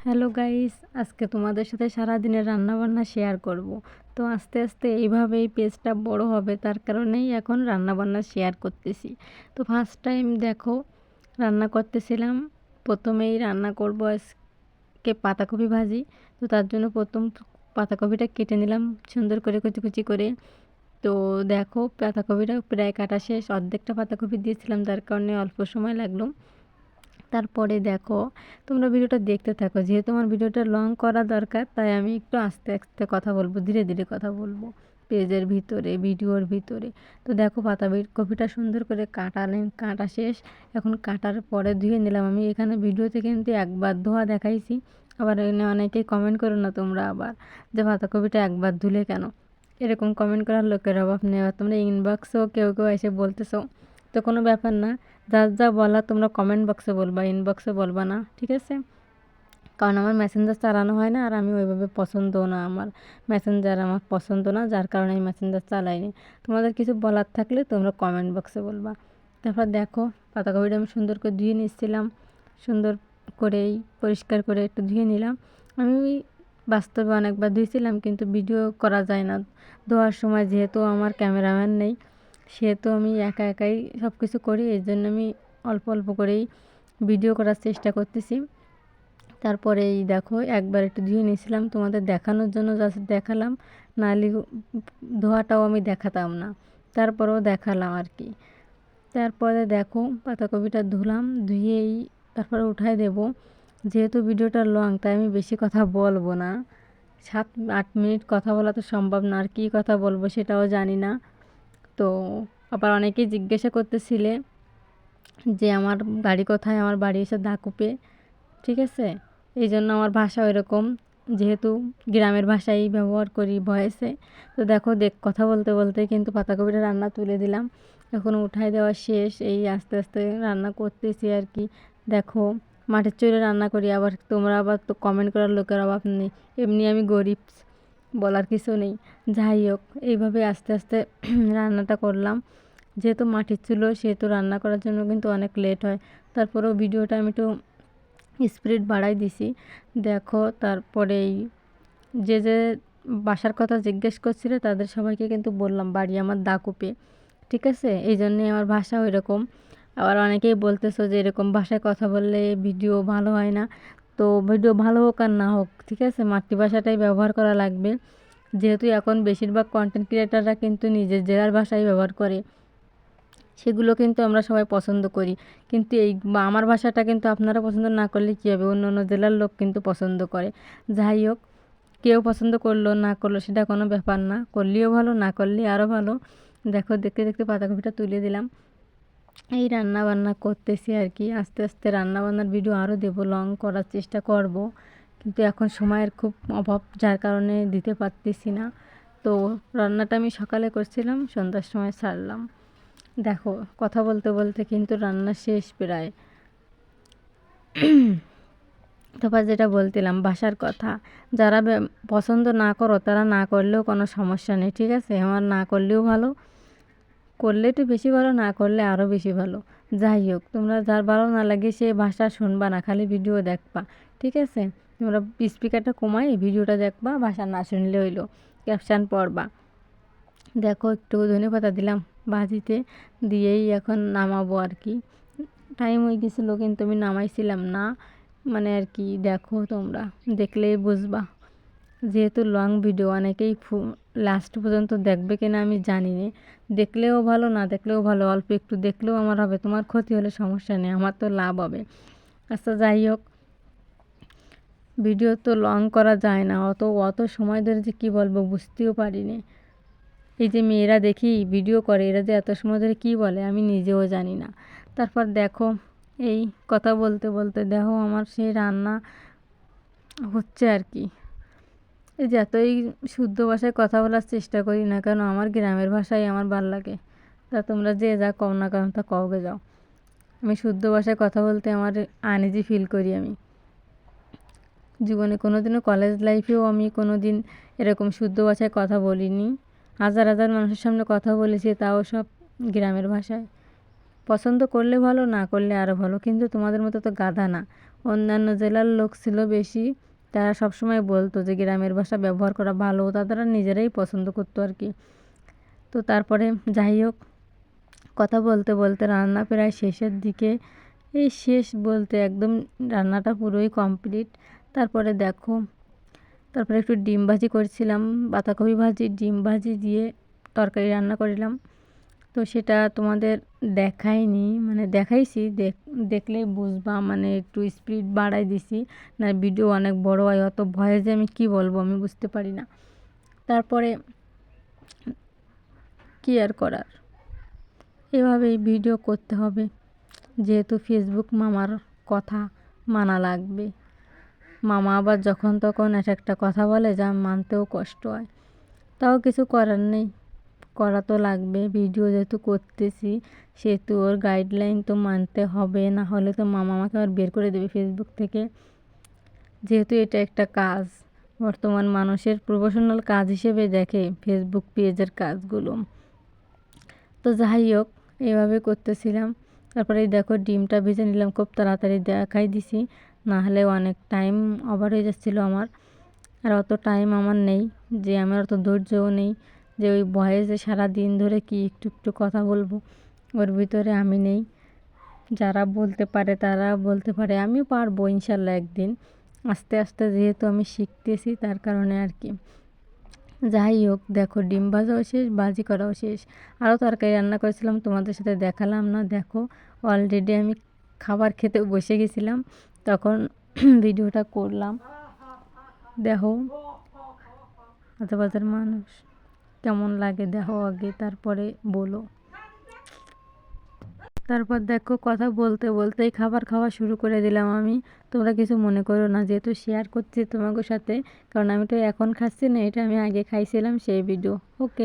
Hello guys, আজকে তোমাদের সাথে সারাদিনের রান্নাবান্না শেয়ার করব। তো আস্তে আস্তে এইভাবেই পেজটা বড় হবে, তার কারণেই এখন রান্নাবান্না শেয়ার করতেছি। তো ফার্স্ট টাইম দেখো রান্না করতেছিলাম। প্রথমেই রান্না করব আজকে পাতাকপি ভাজি। তো তার জন্য প্রথম পাতাকপিটা কেটে নিলাম সুন্দর করে কুচি কুচি করে। তো দেখো পাতাকপিটা প্রায় কাটা শেষ, অর্ধেকটা পাতাকপি দিয়েছিলাম, যার কারণে অল্প সময় লাগলো। তারপরে দেখো তোমরা ভিডিওটা দেখতে থাকো, যেহেতু আমার ভিডিওটা লং করা দরকার, তাই আমি একটু আস্তে আস্তে কথা বলবো, ধীরে ধীরে কথা বলবো পেজের ভিতরে, ভিডিওর ভিতরে। তো দেখো কপিটা সুন্দর করে কাটা শেষ। এখন কাটার পরে ধুয়ে নিলাম। আমি এখানে ভিডিওতে কিন্তু একবার ধোয়া দেখাইছি, আবার এখানে অনেকেই কমেন্ট করো না তোমরা আবার, যে পাতাকপিটা একবার ধুলে কেন। এরকম কমেন্ট করার লোকের অভাব নেই। আবার তোমরা ইনবক্সেও কেউ কেউ এসে বলতেছো, তো কোনো ব্যাপার না, যার যা বলা তোমরা কমেন্ট বক্সে বলবা, ইনবক্সে বলবা না, ঠিক আছে? কারণ আমার মেসেঞ্জার চালানো হয় না, আর আমি ওইভাবে পছন্দও না, আমার মেসেঞ্জার আমার পছন্দ না, যার কারণে আমি মেসেঞ্জার চালাইনি। তোমাদের কিছু বলার থাকলে তোমরা কমেন্ট বক্সে বলবা। তারপর দেখো পাতাকপিটা আমি সুন্দর করে ধুয়ে নিচ্ছিলাম, সুন্দর করেই পরিষ্কার করে একটু ধুয়ে নিলাম। আমি বাস্তবে অনেকবার ধুয়েছিলাম, কিন্তু ভিডিও করা যায় না ধোয়ার সময়, যেহেতু আমার ক্যামেরাম্যান নেই, সেহেতু আমি একা একাই সব কিছু করি। এই জন্য আমি অল্প অল্প করেই ভিডিও করার চেষ্টা করতেছি। তারপরে এই দেখো একবার একটু ধুয়ে নিয়েছিলাম, তোমাদের দেখানোর জন্য জাস্ট দেখালাম, নাহলে ধোয়াটাও আমি দেখাতাম না, তারপরেও দেখালাম আর কি। তারপরে দেখো পাতাকপিটা ধুলাম, ধুয়েই তারপরে উঠায় দেব। যেহেতু ভিডিওটা লং, তাই আমি বেশি কথা বলবো না। 7-8 মিনিট কথা বলা তো সম্ভব না, আর কী কথা বলবো সেটাও জানি না। তো আবার অনেকেই জিজ্ঞাসা করতেছিলে যে আমার বাড়ি কোথায়, আমার বাড়ি এসে দাকুপে, ঠিক আছে? এই জন্য আমার ভাষা ওইরকম, যেহেতু গ্রামের ভাষাই ব্যবহার করি ভয়েসে। তো দেখো কথা বলতে বলতে কিন্তু পাতাকপিটা রান্না তুলে দিলাম, এখন উঠাই দেওয়া শেষ। এই আস্তে আস্তে রান্না করতেছি আর কি। দেখো মাটির চুলে রান্না করি, আবার তোমরা আবার তো কমেন্ট করার লোকের অভাব নেই, এমনি আমি গরিব, বলার কিছু নেই। যাই হোক, এইভাবে আস্তে আস্তে রান্নাটা করলাম। যেহেতু মাটির চুলো, সেহেতু রান্না করার জন্য কিন্তু অনেক লেট হয়। তারপরেও ভিডিওটা আমি একটু স্পিড বাড়াই দিছি। দেখো তারপরেই যে যে বাসার কথা জিজ্ঞেস করছিলে তাদের সবাইকে কিন্তু বললাম বাড়ি আমার দাকুপে, ঠিক আছে? এই জন্যে আমার ভাষা ওই রকম। আবার অনেকেই বলতেছো যে এরকম ভাষায় কথা বললে ভিডিও ভালো হয় না। তো ভিডিও ভালো হোক আর না হোক, ঠিক আছে, মাতৃভাষাটাই ব্যবহার করা লাগবে। যেহেতু এখন বেশিরভাগ কন্টেন্ট ক্রিয়েটাররা কিন্তু নিজের জেলার ভাষাই ব্যবহার করে, সেগুলো কিন্তু আমরা সবাই পছন্দ করি। কিন্তু এই আমার ভাষাটা কিন্তু আপনারা পছন্দ না করলে কী হবে, অন্য অন্য জেলার লোক কিন্তু পছন্দ করে। যাই হোক, কেউ পছন্দ করলো না করলো সেটা কোনো ব্যাপার না, করলেও ভালো, না করলে আরও ভালো। দেখো দেখতে দেখতে পাতাকপিটা তুলে দিলাম। এই রান্না বান্না করতেছি আর কি। আস্তে আস্তে রান্না বান্নার ভিডিও আরও দেবো, লং করার চেষ্টা করব, কিন্তু এখন সময়ের খুব অভাব, যার কারণে দিতে পারতেছি না। তো রান্নাটা আমি সকালে করছিলাম, সন্ধ্যার সময় ছাড়লাম। দেখো কথা বলতে বলতে কিন্তু রান্না শেষ প্রায়। তারপর যেটা বলছিলাম বাসার কথা, যারা পছন্দ না করো তারা না করলেও কোনো সমস্যা নেই, ঠিক আছে? আমার না করলেও ভালো, করলে একটু বেশি ভালো, না করলে আরও বেশি ভালো। যাই হোক, তোমরা যার ভালো না লাগে সে ভাষা শুনবা না, খালি ভিডিও দেখবা, ঠিক আছে? তোমরা স্পিকারটা কমাই ভিডিওটা দেখবা, ভাষা না শুনলে হইলো, ক্যাপশন পড়বা। দেখো একটু ধনেপাতা দিলাম ভাজিতে, দিয়েই এখন নামাবো আর কি। টাইম হয়ে গেছিলো কিন্তু আমি নামাইছিলাম না, মানে আর কি। দেখো তোমরা দেখলেই বুঝবা, যেহেতু লং ভিডিও অনেকেই লাস্ট পর্যন্ত দেখবে কিনা আমি জানি না। দেখলেও ভালো, না দেখলেও ভালো, অল্প একটু দেখলেও আমার হবে, তোমার ক্ষতি হলে সমস্যা নেই, আমার তো লাভ হবে। আচ্ছা যাই হোক, ভিডিও তো লং করা যায় না, অত অত সময় ধরে যে কী বলবো বুঝতেও পারিনি। এই যে মেয়েরা দেখি ভিডিও করে, এরা যে এত সময় ধরে কী বলে আমি নিজেও জানি না। তারপর দেখো এই কথা বলতে বলতে দেখো আমার সেই রান্না হচ্ছে আর কি। এই যে এতই শুদ্ধ ভাষায় কথা বলার চেষ্টা করি না কেন, আমার গ্রামের ভাষাই আমার ভাল লাগে। তা তোমরা যে যা কও না কারণ তা কওগে যাও, আমি শুদ্ধ ভাষায় কথা বলতে আমার আনইজি ফিল করি। আমি জীবনে কোনো দিনও, কলেজ লাইফেও আমি কোনো দিন এরকম শুদ্ধ ভাষায় কথা বলিনি। হাজার হাজার মানুষের সামনে কথা বলেছি, তাও সব গ্রামের ভাষায়। পছন্দ করলে ভালো, না করলে আরও ভালো, কিন্তু তোমাদের মতো তো গাধা না। অন্যান্য জেলার লোক ছিল বেশি, তারা সবসময় বলতো যে গ্রামের ভাষা ব্যবহার করা ভালো, তারা নিজেরাই পছন্দ করতো আর কি। তো তারপরে যাই হোক, কথা বলতে বলতে রান্না প্রায় শেষের দিকে, এই শেষ বলতে একদম রান্নাটা পুরোই কমপ্লিট। তারপরে দেখো, তারপরে একটু ডিম ভাজি করছিলাম, বাঁধাকপি ভাজি, ডিম ভাজি দিয়ে তরকারি রান্না করলাম। তো সেটা তোমাদের দেখাইনি, মানে দেখাইছি, দেখলেই বুঝবা, মানে একটু স্পিড বাড়াই দিছি, না ভিডিও অনেক বড় হয়, অত ভয়ে যে আমি কী বলবো আমি বুঝতে পারি না। তারপরে কী আর করার, এভাবেই ভিডিও করতে হবে, যেহেতু ফেসবুক মামার কথা মানা লাগবে। মামা আবার যখন তখন একটা কথা বলে, যা মানতেও কষ্ট হয়, তাও কিছু করার নেই, করা তো লাগবে। ভিডিও যেহেতু করতেছি সেহেতু ওর গাইডলাইন তো মানতে হবে, না হলে তো মামা আমাকে আবার বের করে দেবে ফেসবুক থেকে। যেহেতু এটা একটা কাজ, বর্তমান মানুষের প্রফেশনাল কাজ হিসেবে দেখে ফেসবুক পেজের কাজগুলো। তো যাই হোক, এভাবে করতেছিলাম। তারপরে এই দেখো ডিমটা ভেজে নিলাম, খুব তাড়াতাড়ি দেখাই দিছি, না হলে অনেক টাইম ওভার হয়ে যাচ্ছিলো আমার। আর অত টাইম আমার নেই, যে আমার অত ধৈর্যও নেই যে ওই ভয়েসে সারা দিন ধরে কি একটু একটু কথা বলবো, ওর ভিতরে আমি নেই। যারা বলতে পারে তারা বলতে পারে, আমিও পারবো ইনশাল্লাহ একদিন, আস্তে আস্তে যেহেতু আমি শিখতেছি তার কারণে আর কি। যাই হোক, দেখো ডিম ভাজাও শেষ, ভাজি করাও শেষ, আরও তরকারি রান্না করেছিলাম, তোমাদের সাথে দেখালাম না। দেখো অলরেডি আমি খাবার খেতে বসে গেছিলাম, তখন ভিডিওটা করলাম। দেখো আশেপাশের মানুষ কেমন লাগে দেখো আগে, তারপরে বলো। তারপর দেখো কথা বলতে বলতেই খাবার খাওয়া শুরু করে দিলাম আমি। তোমরা কিছু মনে করো না, যেহেতু শেয়ার করছি তোমাদের সাথে, কারণ আমি তো এখন খাচ্ছি না, এটা আমি আগে খাইছিলাম সেই ভিডিও। ওকে।